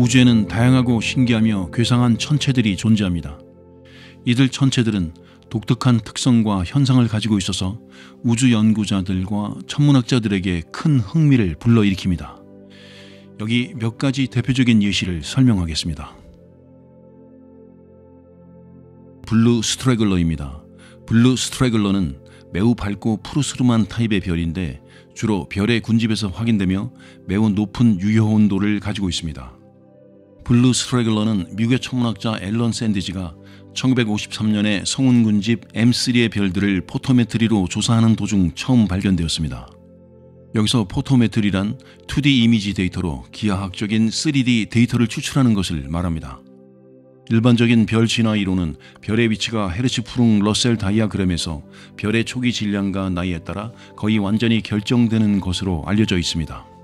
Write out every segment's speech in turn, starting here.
우주에는 다양하고 신기하며 괴상한 천체들이 존재합니다. 이들 천체들은 독특한 특성과 현상을 가지고 있어서 우주 연구자들과 천문학자들에게 큰 흥미를 불러일으킵니다. 여기 몇 가지 대표적인 예시를 설명하겠습니다. 블루 스트래글러입니다. 블루 스트래글러는 매우 밝고 푸르스름한 타입의 별인데 주로 별의 군집에서 확인되며 매우 높은 유효 온도를 가지고 있습니다. 블루 스트래글러는 미국의 천문학자 앨런 샌디지가 1953년에 성운 군집 M3의 별들을 포토메트리로 조사하는 도중 처음 발견되었습니다. 여기서 포토메트리란 2D 이미지 데이터로 기하학적인 3D 데이터를 추출하는 것을 말합니다. 일반적인 별 진화 이론은 별의 위치가 헤르츠프룽 러셀 다이아그램에서 별의 초기 질량과 나이에 따라 거의 완전히 결정되는 것으로 알려져 있습니다.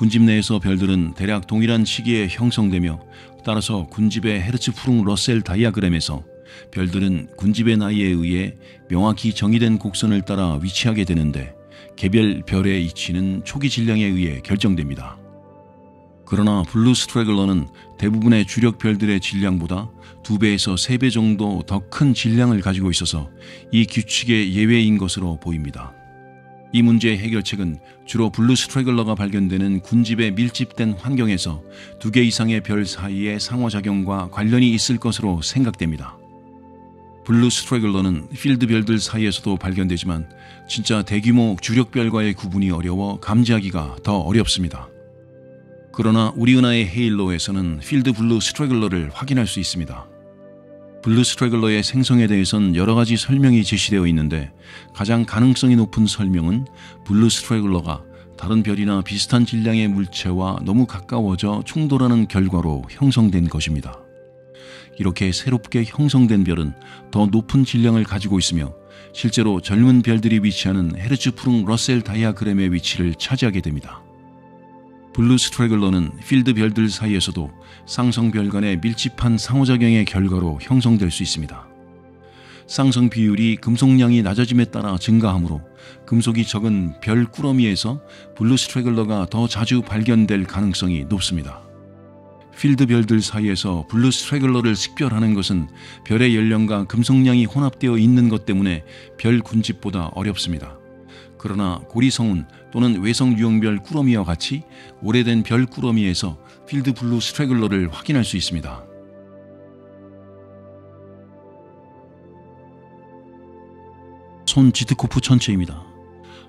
군집 내에서 별들은 대략 동일한 시기에 형성되며 따라서 군집의 헤르츠프룽 러셀 다이아그램에서 별들은 군집의 나이에 의해 명확히 정의된 곡선을 따라 위치하게 되는데 개별 별의 위치는 초기 질량에 의해 결정됩니다. 그러나 블루 스트래글러는 대부분의 주력 별들의 질량보다 2배에서 3배 정도 더 큰 질량을 가지고 있어서 이 규칙의 예외인 것으로 보입니다. 이 문제의 해결책은 주로 블루 스트래글러가 발견되는 군집의 밀집된 환경에서 2개 이상의 별 사이의 상호작용과 관련이 있을 것으로 생각됩니다. 블루 스트래글러는 필드 별들 사이에서도 발견되지만 진짜 대규모 주력 별과의 구분이 어려워 감지하기가 더 어렵습니다. 그러나 우리 은하의 헤일로에서는 필드 블루 스트래글러를 확인할 수 있습니다. 블루 스트래글러의 생성에 대해선 여러 가지 설명이 제시되어 있는데 가장 가능성이 높은 설명은 블루 스트래글러가 다른 별이나 비슷한 질량의 물체와 너무 가까워져 충돌하는 결과로 형성된 것입니다. 이렇게 새롭게 형성된 별은 더 높은 질량을 가지고 있으며 실제로 젊은 별들이 위치하는 헤르츠프룽 러셀 다이아그램의 위치를 차지하게 됩니다. 블루 스트래글러는 필드 별들 사이에서도 쌍성별 간의 밀집한 상호작용의 결과로 형성될 수 있습니다. 쌍성 비율이 금속량이 낮아짐에 따라 증가하므로 금속이 적은 별 꾸러미에서 블루 스트래글러가 더 자주 발견될 가능성이 높습니다. 필드 별들 사이에서 블루 스트래글러를 식별하는 것은 별의 연령과 금속량이 혼합되어 있는 것 때문에 별 군집보다 어렵습니다. 그러나 고리성운 또는 외성 유형별 꾸러미와 같이 오래된 별 꾸러미에서 필드 블루 스트래글러를 확인할 수 있습니다. 손 지트코프 천체입니다.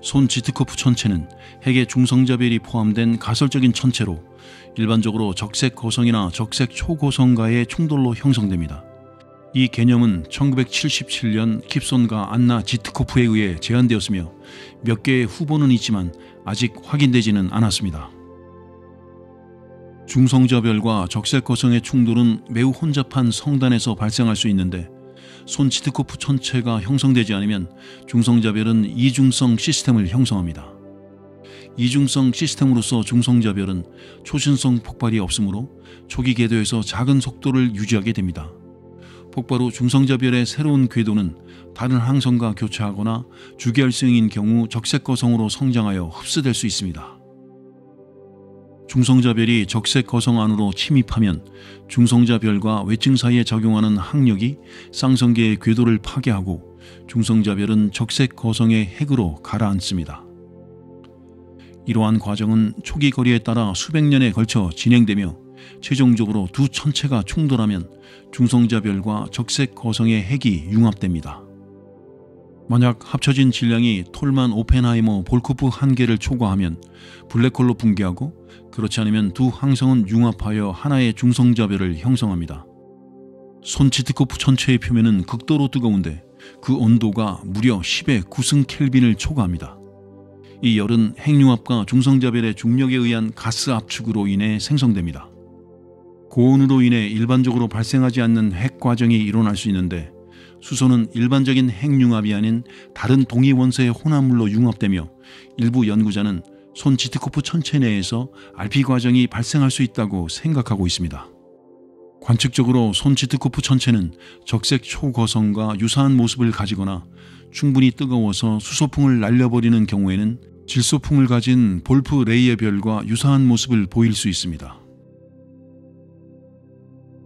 손 지트코프 천체는 핵의 중성자별이 포함된 가설적인 천체로 일반적으로 적색 거성이나 적색 초고성과의 충돌로 형성됩니다. 이 개념은 1977년 킵손과 안나 지트코프에 의해 제안되었으며 몇 개의 후보는 있지만 아직 확인되지는 않았습니다. 중성자별과 적색 거성의 충돌은 매우 혼잡한 성단에서 발생할 수 있는데 손 지트코프 천체가 형성되지 않으면 중성자별은 이중성 시스템을 형성합니다. 이중성 시스템으로서 중성자별은 초신성 폭발이 없으므로 초기 궤도에서 작은 속도를 유지하게 됩니다. 폭발 후 중성자별의 새로운 궤도는 다른 항성과 교차하거나 주계열성인 경우 적색 거성으로 성장하여 흡수될 수 있습니다. 중성자별이 적색 거성 안으로 침입하면 중성자별과 외증 사이에 작용하는 항력이 쌍성계의 궤도를 파괴하고 중성자별은 적색 거성의 핵으로 가라앉습니다. 이러한 과정은 초기 거리에 따라 수백 년에 걸쳐 진행되며 최종적으로 두 천체가 충돌하면 중성자별과 적색 거성의 핵이 융합됩니다. 만약 합쳐진 질량이 톨만 오펜하이머 볼코프 한계를 초과하면 블랙홀로 붕괴하고 그렇지 않으면 두 항성은 융합하여 하나의 중성자별을 형성합니다. 손 지트코프 천체의 표면은 극도로 뜨거운데 그 온도가 무려 10의 9승 켈빈을 초과합니다. 이 열은 핵융합과 중성자별의 중력에 의한 가스 압축으로 인해 생성됩니다. 고온으로 인해 일반적으로 발생하지 않는 핵 과정이 일어날 수 있는데 수소는 일반적인 핵융합이 아닌 다른 동위 원소의 혼합물로 융합되며 일부 연구자는 손 지트코프 천체 내에서 RP 과정이 발생할 수 있다고 생각하고 있습니다. 관측적으로 손 지트코프 천체는 적색 초거성과 유사한 모습을 가지거나 충분히 뜨거워서 수소풍을 날려버리는 경우에는 질소풍을 가진 볼프 레이의 별과 유사한 모습을 보일 수 있습니다.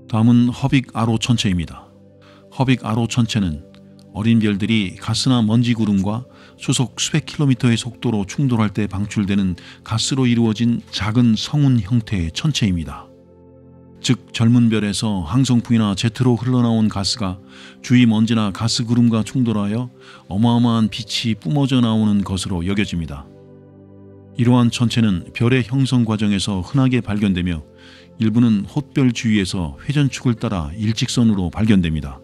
다음은 허빅 아로 천체입니다. 허빅 아로 천체는 어린 별들이 가스나 먼지 구름과 초속 수백 킬로미터의 속도로 충돌할 때 방출되는 가스로 이루어진 작은 성운 형태의 천체입니다. 즉 젊은 별에서 항성풍이나 제트로 흘러나온 가스가 주위 먼지나 가스 구름과 충돌하여 어마어마한 빛이 뿜어져 나오는 것으로 여겨집니다. 이러한 천체는 별의 형성 과정에서 흔하게 발견되며 일부는 홑별 주위에서 회전축을 따라 일직선으로 발견됩니다.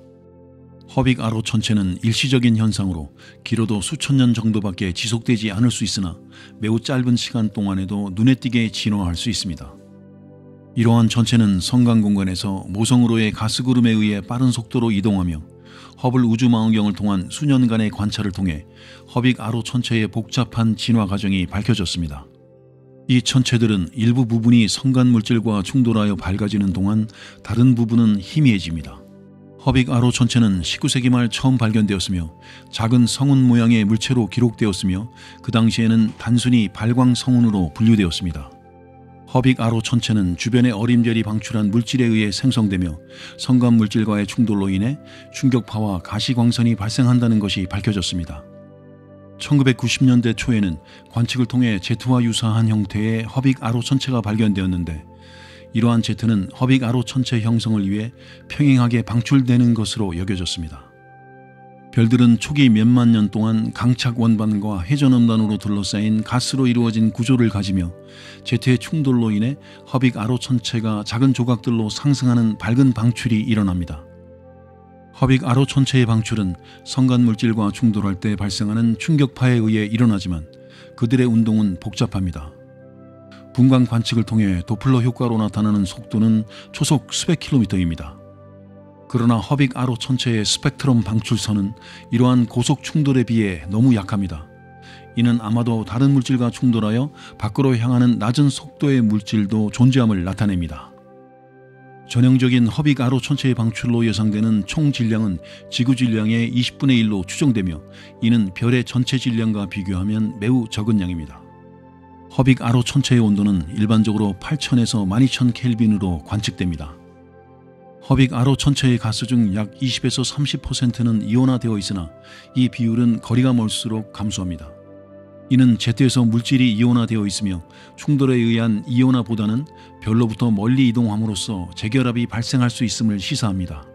허빅 아로 천체는 일시적인 현상으로 길어도 수천 년 정도밖에 지속되지 않을 수 있으나 매우 짧은 시간 동안에도 눈에 띄게 진화할 수 있습니다. 이러한 천체는 성간 공간에서 모성으로의 가스구름에 의해 빠른 속도로 이동하며 허블 우주망원경을 통한 수년간의 관찰을 통해 허빅 아로 천체의 복잡한 진화 과정이 밝혀졌습니다. 이 천체들은 일부 부분이 성간 물질과 충돌하여 밝아지는 동안 다른 부분은 희미해집니다. 허빅 아로 천체는 19세기 말 처음 발견되었으며 작은 성운 모양의 물체로 기록되었으며 그 당시에는 단순히 발광 성운으로 분류되었습니다. 허빅 아로 천체는 주변의 어린 별이 방출한 물질에 의해 생성되며 성간 물질과의 충돌로 인해 충격파와 가시광선이 발생한다는 것이 밝혀졌습니다. 1990년대 초에는 관측을 통해 제트와 유사한 형태의 허빅 아로 천체가 발견되었는데 이러한 제트는 허빅 아로 천체 형성을 위해 평행하게 방출되는 것으로 여겨졌습니다. 별들은 초기 몇만 년 동안 강착 원반과 회전원반으로 둘러싸인 가스로 이루어진 구조를 가지며 제트의 충돌로 인해 허빅 아로 천체가 작은 조각들로 상승하는 밝은 방출이 일어납니다. 허빅 아로 천체의 방출은 성간 물질과 충돌할 때 발생하는 충격파에 의해 일어나지만 그들의 운동은 복잡합니다. 분광 관측을 통해 도플러 효과로 나타나는 속도는 초속 수백 킬로미터입니다. 그러나 허빅 아로 천체의 스펙트럼 방출선은 이러한 고속 충돌에 비해 너무 약합니다. 이는 아마도 다른 물질과 충돌하여 밖으로 향하는 낮은 속도의 물질도 존재함을 나타냅니다. 전형적인 허빅 아로 천체의 방출로 예상되는 총 질량은 지구 질량의 20분의 1로 추정되며 이는 별의 전체 질량과 비교하면 매우 적은 양입니다. 허빅 아로 천체의 온도는 일반적으로 8000에서 12000 켈빈으로 관측됩니다. 허빅 아로 천체의 가스 중 약 20에서 30%는 이온화되어 있으나 이 비율은 거리가 멀수록 감소합니다. 이는 제트에서 물질이 이온화되어 있으며 충돌에 의한 이온화보다는 별로부터 멀리 이동함으로써 재결합이 발생할 수 있음을 시사합니다.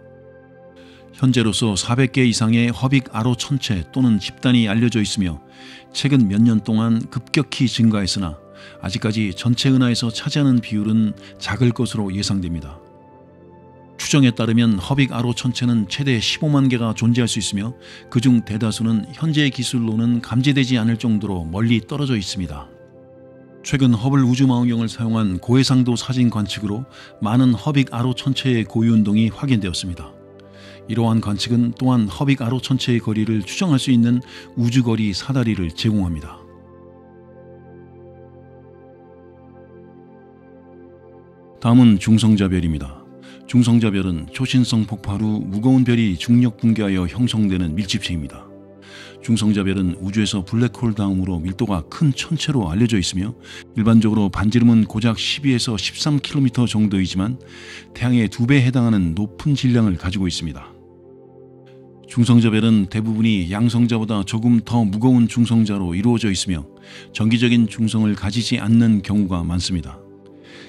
현재로서 400개 이상의 허빅 아로 천체 또는 집단이 알려져 있으며 최근 몇 년 동안 급격히 증가했으나 아직까지 전체 은하에서 차지하는 비율은 작을 것으로 예상됩니다. 추정에 따르면 허빅 아로 천체는 최대 15만 개가 존재할 수 있으며 그중 대다수는 현재의 기술로는 감지되지 않을 정도로 멀리 떨어져 있습니다. 최근 허블 우주망원경을 사용한 고해상도 사진 관측으로 많은 허빅 아로 천체의 고유운동이 확인되었습니다. 이러한 관측은 또한 허빅 아로 천체의 거리를 추정할 수 있는 우주거리 사다리를 제공합니다. 다음은 중성자별입니다. 중성자별은 초신성 폭발 후 무거운 별이 중력 붕괴하여 형성되는 밀집체입니다. 중성자별은 우주에서 블랙홀 다음으로 밀도가 큰 천체로 알려져 있으며 일반적으로 반지름은 고작 12에서 13km 정도이지만 태양의 2배에 해당하는 높은 질량을 가지고 있습니다. 중성자별은 대부분이 양성자보다 조금 더 무거운 중성자로 이루어져 있으며 정기적인 중성을 가지지 않는 경우가 많습니다.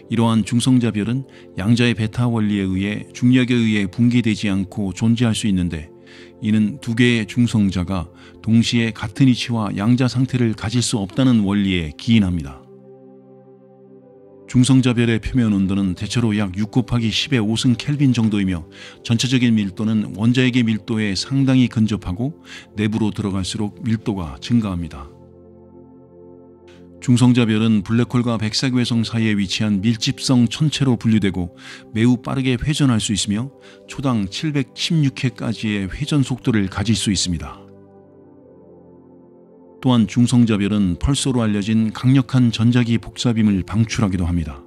이러한 중성자별은 양자의 베타 원리에 의해 중력에 의해 붕괴되지 않고 존재할 수 있는데 이는 두 개의 중성자가 동시에 같은 위치와 양자 상태를 가질 수 없다는 원리에 기인합니다. 중성자별의 표면 온도는 대체로 약 6 곱하기 10의 5승 켈빈 정도이며 전체적인 밀도는 원자핵의 밀도에 상당히 근접하고 내부로 들어갈수록 밀도가 증가합니다. 중성자별은 블랙홀과 백색외성 사이에 위치한 밀집성 천체로 분류되고 매우 빠르게 회전할 수 있으며 초당 716회까지의 회전 속도를 가질 수 있습니다. 또한 중성자별은 펄소로 알려진 강력한 전자기 복사빔을 방출하기도 합니다.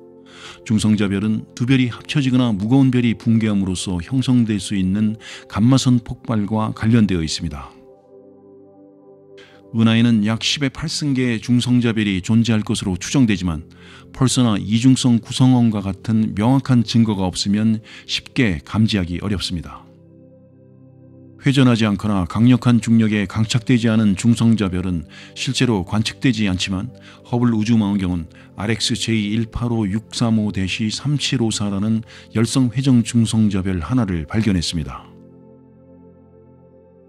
중성자별은 두 별이 합쳐지거나 무거운 별이 붕괴함으로써 형성될 수 있는 감마선 폭발과 관련되어 있습니다. 은하에는 약 10의 8승계의 중성자별이 존재할 것으로 추정되지만 펄서나 이중성 구성원과 같은 명확한 증거가 없으면 쉽게 감지하기 어렵습니다. 회전하지 않거나 강력한 중력에 강착되지 않은 중성자별은 실제로 관측되지 않지만 허블 우주망원경은 RxJ185635-3754라는 열성 회전 중성자별 하나를 발견했습니다.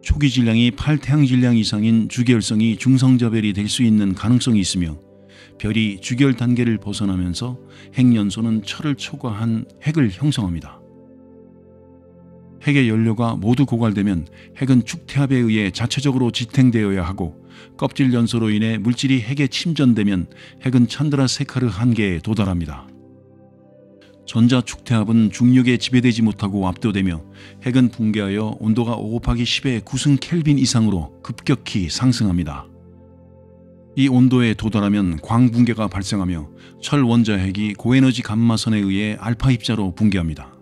초기 질량이 8태양 질량 이상인 주계열성이 중성자별이 될 수 있는 가능성이 있으며 별이 주계열 단계를 벗어나면서 핵연소는 철을 초과한 핵을 형성합니다. 핵의 연료가 모두 고갈되면 핵은 축태압에 의해 자체적으로 지탱되어야 하고 껍질 연소로 인해 물질이 핵에 침전되면 핵은 찬드라세카르 한계에 도달합니다. 전자 축태압은 중력에 지배되지 못하고 압도되며 핵은 붕괴하여 온도가 5 곱하기 10의 9승 켈빈 이상으로 급격히 상승합니다. 이 온도에 도달하면 광붕괴가 발생하며 철 원자핵이 고에너지 감마선에 의해 알파 입자로 붕괴합니다.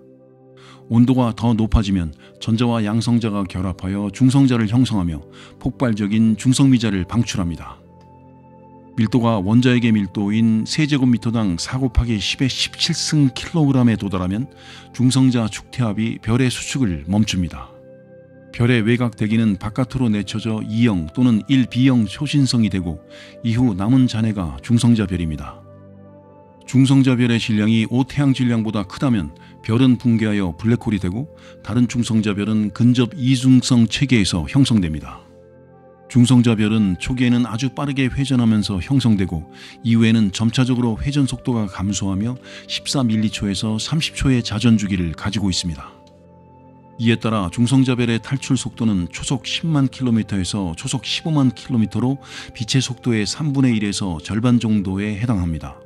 온도가 더 높아지면 전자와 양성자가 결합하여 중성자를 형성하며 폭발적인 중성미자를 방출합니다. 밀도가 원자핵의 밀도인 세제곱미터당 4 곱하기 10의 17승 킬로그램에 도달하면 중성자 축태압이 별의 수축을 멈춥니다. 별의 외곽 대기는 바깥으로 내쳐져 2형 또는 1B형 초신성이 되고 이후 남은 잔해가 중성자별입니다. 중성자별의 질량이 5태양 질량보다 크다면 별은 붕괴하여 블랙홀이 되고 다른 중성자별은 근접 이중성 체계에서 형성됩니다. 중성자별은 초기에는 아주 빠르게 회전하면서 형성되고 이후에는 점차적으로 회전 속도가 감소하며 14mC에서 30초의 자전 주기를 가지고 있습니다. 이에 따라 중성자별의 탈출 속도는 초속 10만 km에서 초속 15만 km로 빛의 속도의 3분의 1에서 절반 정도에 해당합니다.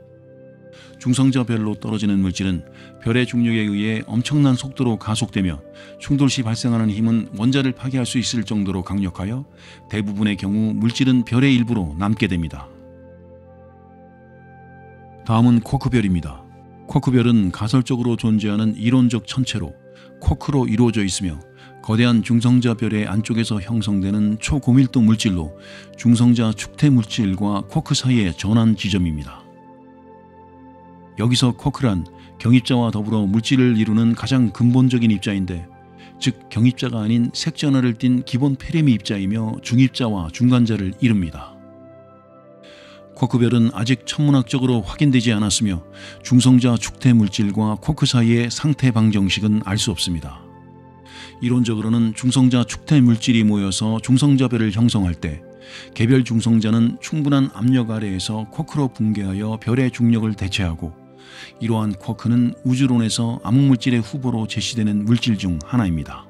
중성자별로 떨어지는 물질은 별의 중력에 의해 엄청난 속도로 가속되며 충돌 시 발생하는 힘은 원자를 파괴할 수 있을 정도로 강력하여 대부분의 경우 물질은 별의 일부로 남게 됩니다. 다음은 쿼크별입니다. 쿼크별은 가설적으로 존재하는 이론적 천체로 쿼크로 이루어져 있으며 거대한 중성자별의 안쪽에서 형성되는 초고밀도 물질로 중성자 축태 물질과 쿼크 사이의 전환 지점입니다. 여기서 쿼크란 경입자와 더불어 물질을 이루는 가장 근본적인 입자인데, 즉 경입자가 아닌 색전화를 띤 기본 페르미 입자이며 중입자와 중간자를 이룹니다. 쿼크별은 아직 천문학적으로 확인되지 않았으며 중성자 축태 물질과 쿼크 사이의 상태 방정식은 알 수 없습니다. 이론적으로는 중성자 축태 물질이 모여서 중성자별을 형성할 때 개별 중성자는 충분한 압력 아래에서 쿼크로 붕괴하여 별의 중력을 대체하고, 이러한 쿼크는 우주론에서 암흑물질의 후보로 제시되는 물질 중 하나입니다.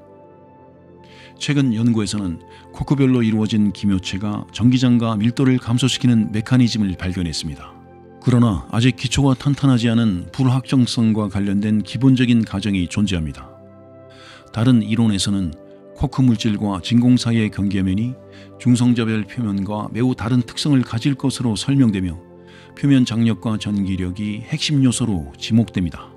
최근 연구에서는 쿼크별로 이루어진 기묘체가 전기장과 밀도를 감소시키는 메커니즘을 발견했습니다. 그러나 아직 기초가 탄탄하지 않은 불확정성과 관련된 기본적인 가정이 존재합니다. 다른 이론에서는 쿼크 물질과 진공 사이의 경계면이 중성자별 표면과 매우 다른 특성을 가질 것으로 설명되며 표면 장력과 전기력이 핵심 요소로 지목됩니다.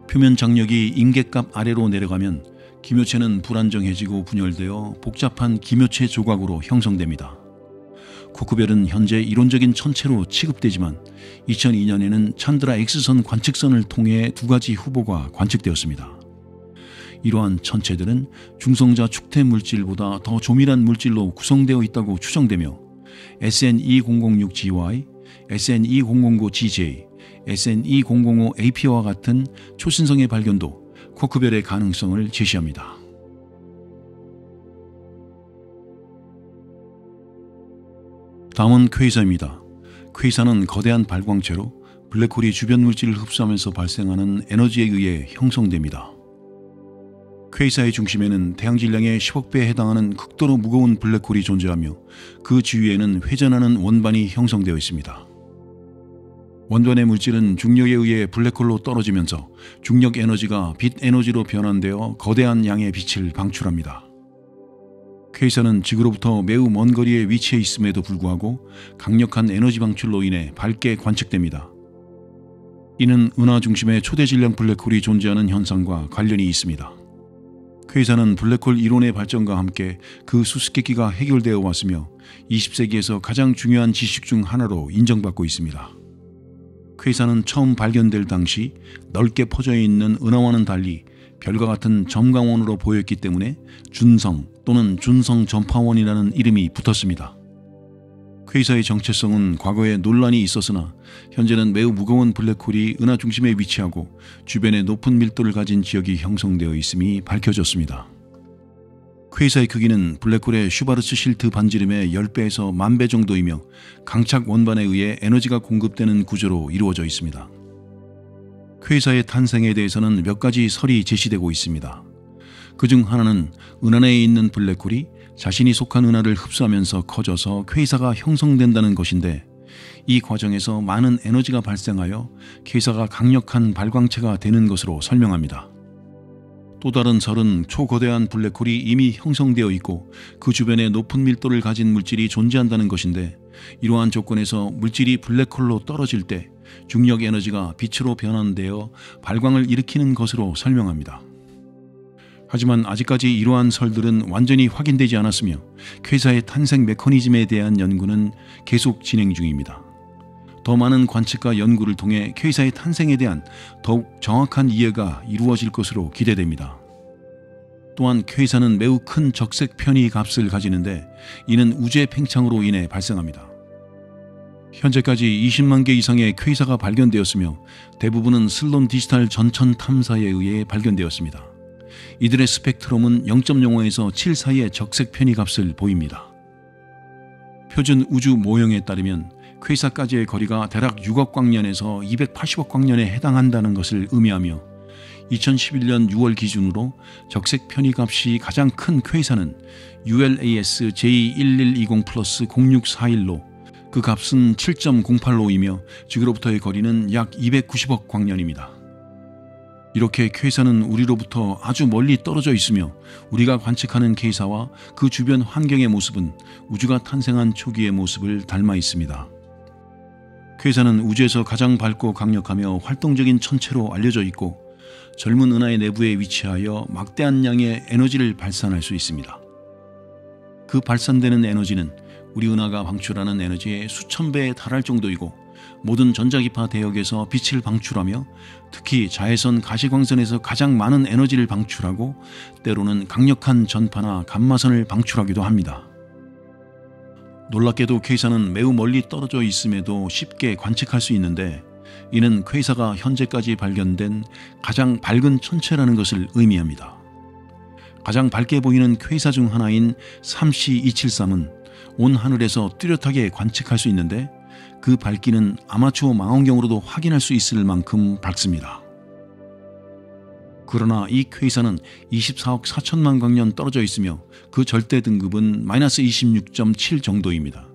표면 장력이 임계값 아래로 내려가면 기묘체는 불안정해지고 분열되어 복잡한 기묘체 조각으로 형성됩니다. 쿼크별은 현재 이론적인 천체로 취급되지만 2002년에는 찬드라 X선 관측선을 통해 2가지 후보가 관측되었습니다. 이러한 천체들은 중성자 축태 물질보다 더 조밀한 물질로 구성되어 있다고 추정되며 SN2006GY, SN2009GJ, SN2005AP와 같은 초신성의 발견도 쿼크별의 가능성을 제시합니다. 다음은 퀘이사입니다. 퀘이사는 거대한 발광체로 블랙홀이 주변 물질을 흡수하면서 발생하는 에너지에 의해 형성됩니다. 퀘이사의 중심에는 태양 질량의 10억 배에 해당하는 극도로 무거운 블랙홀이 존재하며 그 주위에는 회전하는 원반이 형성되어 있습니다. 원반의 물질은 중력에 의해 블랙홀로 떨어지면서 중력 에너지가 빛 에너지로 변환되어 거대한 양의 빛을 방출합니다. 퀘이사는 지구로부터 매우 먼 거리에 위치해 있음에도 불구하고 강력한 에너지 방출로 인해 밝게 관측됩니다. 이는 은하 중심의 초대 질량 블랙홀이 존재하는 현상과 관련이 있습니다. 퀘이사는 블랙홀 이론의 발전과 함께 그 수수께끼가 해결되어 왔으며 20세기에서 가장 중요한 지식 중 하나로 인정받고 있습니다. 퀘이사는 처음 발견될 당시 넓게 퍼져 있는 은하와는 달리 별과 같은 점광원으로 보였기 때문에 준성 또는 준성 전파원이라는 이름이 붙었습니다. 퀘이사의 정체성은 과거에 논란이 있었으나 현재는 매우 무거운 블랙홀이 은하 중심에 위치하고 주변에 높은 밀도를 가진 지역이 형성되어 있음이 밝혀졌습니다. 퀘이사의 크기는 블랙홀의 슈바르츠 실트 반지름의 10배에서 10,000배 정도이며 강착 원반에 의해 에너지가 공급되는 구조로 이루어져 있습니다. 퀘이사의 탄생에 대해서는 몇 가지 설이 제시되고 있습니다. 그중 하나는 은하 내에 있는 블랙홀이 자신이 속한 은하를 흡수하면서 커져서 퀘이사가 형성된다는 것인데, 이 과정에서 많은 에너지가 발생하여 퀘이사가 강력한 발광체가 되는 것으로 설명합니다. 또 다른 설은 초거대한 블랙홀이 이미 형성되어 있고 그 주변에 높은 밀도를 가진 물질이 존재한다는 것인데, 이러한 조건에서 물질이 블랙홀로 떨어질 때 중력 에너지가 빛으로 변환되어 발광을 일으키는 것으로 설명합니다. 하지만 아직까지 이러한 설들은 완전히 확인되지 않았으며 퀘이사의 탄생 메커니즘에 대한 연구는 계속 진행 중입니다. 더 많은 관측과 연구를 통해 퀘이사의 탄생에 대한 더욱 정확한 이해가 이루어질 것으로 기대됩니다. 또한 퀘이사는 매우 큰 적색 편의 값을 가지는데, 이는 우주의 팽창으로 인해 발생합니다. 현재까지 20만 개 이상의 퀘이사가 발견되었으며 대부분은 슬론 디지털 전천 탐사에 의해 발견되었습니다. 이들의 스펙트럼은 0.05에서 7 사이의 적색 편의 값을 보입니다. 표준 우주 모형에 따르면 퀘이사까지의 거리가 대략 6억 광년에서 280억 광년에 해당한다는 것을 의미하며, 2011년 6월 기준으로 적색 편의 값이 가장 큰 퀘이사는 ULAS J1120 플러스 0641로 그 값은 7.08로이며 지구로부터의 거리는 약 290억 광년입니다. 이렇게 퀘이사는 우리로부터 아주 멀리 떨어져 있으며 우리가 관측하는 퀘이사와 그 주변 환경의 모습은 우주가 탄생한 초기의 모습을 닮아 있습니다. 퀘이사는 우주에서 가장 밝고 강력하며 활동적인 천체로 알려져 있고 젊은 은하의 내부에 위치하여 막대한 양의 에너지를 발산할 수 있습니다. 그 발산되는 에너지는 우리 은하가 방출하는 에너지의 수천 배에 달할 정도이고, 모든 전자기파 대역에서 빛을 방출하며 특히 자외선 가시광선에서 가장 많은 에너지를 방출하고 때로는 강력한 전파나 감마선을 방출하기도 합니다. 놀랍게도 퀘이사는 매우 멀리 떨어져 있음에도 쉽게 관측할 수 있는데, 이는 퀘이사가 현재까지 발견된 가장 밝은 천체라는 것을 의미합니다. 가장 밝게 보이는 퀘이사 중 하나인 3C273은 온 하늘에서 뚜렷하게 관측할 수 있는데, 그 밝기는 아마추어 망원경으로도 확인할 수 있을 만큼 밝습니다. 그러나 이 퀘이사는 24억 4천만 광년 떨어져 있으며 그 절대 등급은 -26.7 정도입니다.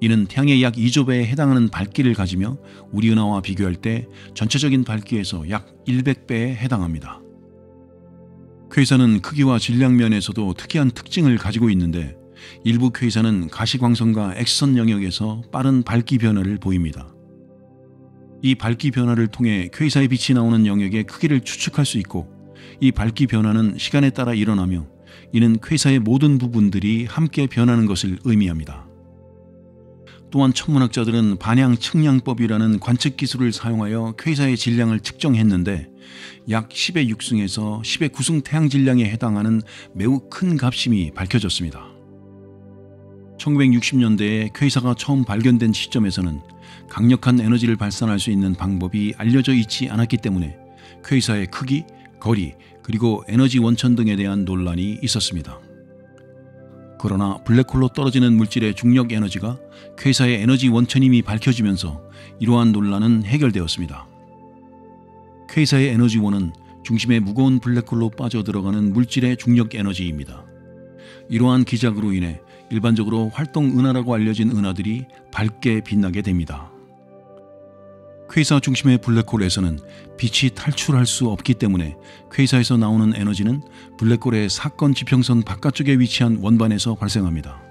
이는 태양의 약 2조 배에 해당하는 밝기를 가지며 우리 은하와 비교할 때 전체적인 밝기에서 약 100배에 해당합니다. 퀘이사는 크기와 질량 면에서도 특이한 특징을 가지고 있는데, 일부 퀘이사는 가시광선과 X선 영역에서 빠른 밝기 변화를 보입니다. 이 밝기 변화를 통해 퀘이사의 빛이 나오는 영역의 크기를 추측할 수 있고, 이 밝기 변화는 시간에 따라 일어나며 이는 퀘이사의 모든 부분들이 함께 변하는 것을 의미합니다. 또한 천문학자들은 반향 측량법이라는 관측 기술을 사용하여 퀘이사의 질량을 측정했는데, 약 10의 6승에서 10의 9승 태양 질량에 해당하는 매우 큰 값임이 밝혀졌습니다. 1960년대에 퀘이사가 처음 발견된 시점에서는 강력한 에너지를 발산할 수 있는 방법이 알려져 있지 않았기 때문에 퀘이사의 크기, 거리, 그리고 에너지 원천 등에 대한 논란이 있었습니다. 그러나 블랙홀로 떨어지는 물질의 중력 에너지가 퀘이사의 에너지 원천임이 밝혀지면서 이러한 논란은 해결되었습니다. 퀘이사의 에너지원은 중심에 무거운 블랙홀로 빠져들어가는 물질의 중력 에너지입니다. 이러한 기작으로 인해 일반적으로 활동 은하라고 알려진 은하들이 밝게 빛나게 됩니다. 퀘이사 중심의 블랙홀에서는 빛이 탈출할 수 없기 때문에 퀘이사에서 나오는 에너지는 블랙홀의 사건 지평선 바깥쪽에 위치한 원반에서 발생합니다.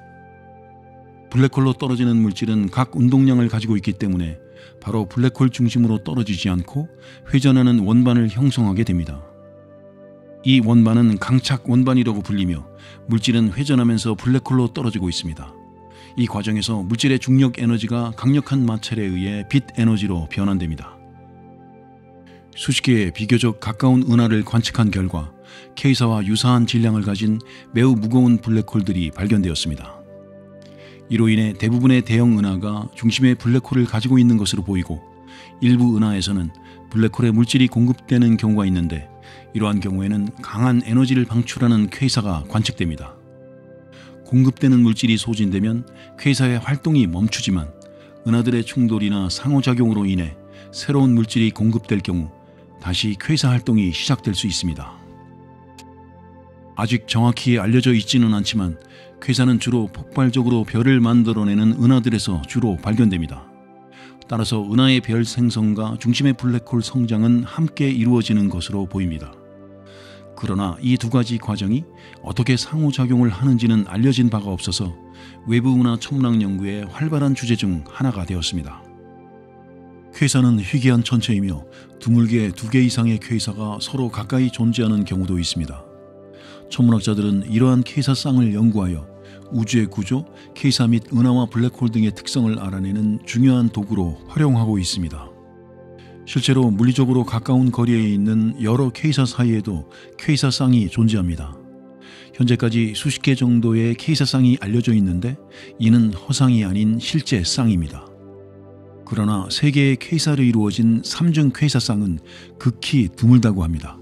블랙홀로 떨어지는 물질은 각 운동량을 가지고 있기 때문에 바로 블랙홀 중심으로 떨어지지 않고 회전하는 원반을 형성하게 됩니다. 이 원반은 강착 원반이라고 불리며 물질은 회전하면서 블랙홀로 떨어지고 있습니다. 이 과정에서 물질의 중력 에너지가 강력한 마찰에 의해 빛 에너지로 변환됩니다. 수십 개의 비교적 가까운 은하를 관측한 결과 K사와 유사한 질량을 가진 매우 무거운 블랙홀들이 발견되었습니다. 이로 인해 대부분의 대형 은하가 중심에 블랙홀을 가지고 있는 것으로 보이고 일부 은하에서는 블랙홀에 물질이 공급되는 경우가 있는데 이러한 경우에는 강한 에너지를 방출하는 퀘이사가 관측됩니다. 공급되는 물질이 소진되면 퀘이사의 활동이 멈추지만 은하들의 충돌이나 상호작용으로 인해 새로운 물질이 공급될 경우 다시 퀘이사 활동이 시작될 수 있습니다. 아직 정확히 알려져 있지는 않지만 퀘이사는 주로 폭발적으로 별을 만들어내는 은하들에서 주로 발견됩니다. 따라서 은하의 별 생성과 중심의 블랙홀 성장은 함께 이루어지는 것으로 보입니다. 그러나 이 두 가지 과정이 어떻게 상호작용을 하는지는 알려진 바가 없어서 외부 은하 천문학 연구의 활발한 주제 중 하나가 되었습니다. 퀘이사는 희귀한 천체이며 드물게 2개 이상의 퀘이사가 서로 가까이 존재하는 경우도 있습니다. 천문학자들은 이러한 퀘이사 쌍을 연구하여 우주의 구조, 퀘이사 및 은하와 블랙홀 등의 특성을 알아내는 중요한 도구로 활용하고 있습니다. 실제로 물리적으로 가까운 거리에 있는 여러 퀘이사 사이에도 퀘이사 쌍이 존재합니다. 현재까지 수십 개 정도의 퀘이사 쌍이 알려져 있는데 이는 허상이 아닌 실제 쌍입니다. 그러나 세계의 퀘이사로 이루어진 3중 퀘이사 쌍은 극히 드물다고 합니다.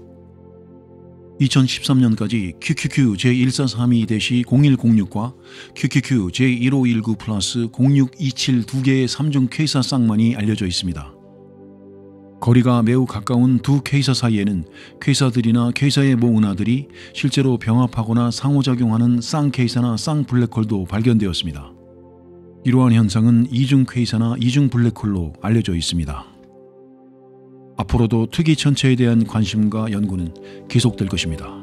2013년까지 QQQ J1432-0106과 QQQ J1519 플러스 0627 두 개의 3중 퀘이사 쌍만이 알려져 있습니다. 거리가 매우 가까운 두 퀘이사 사이에는 퀘이사들이나 퀘이사의 모은하들이 실제로 병합하거나 상호작용하는 쌍퀘이사나 쌍블랙홀도 발견되었습니다. 이러한 현상은 이중 퀘이사나 이중 블랙홀로 알려져 있습니다. 앞으로도 특이 천체에 대한 관심과 연구는 계속될 것입니다.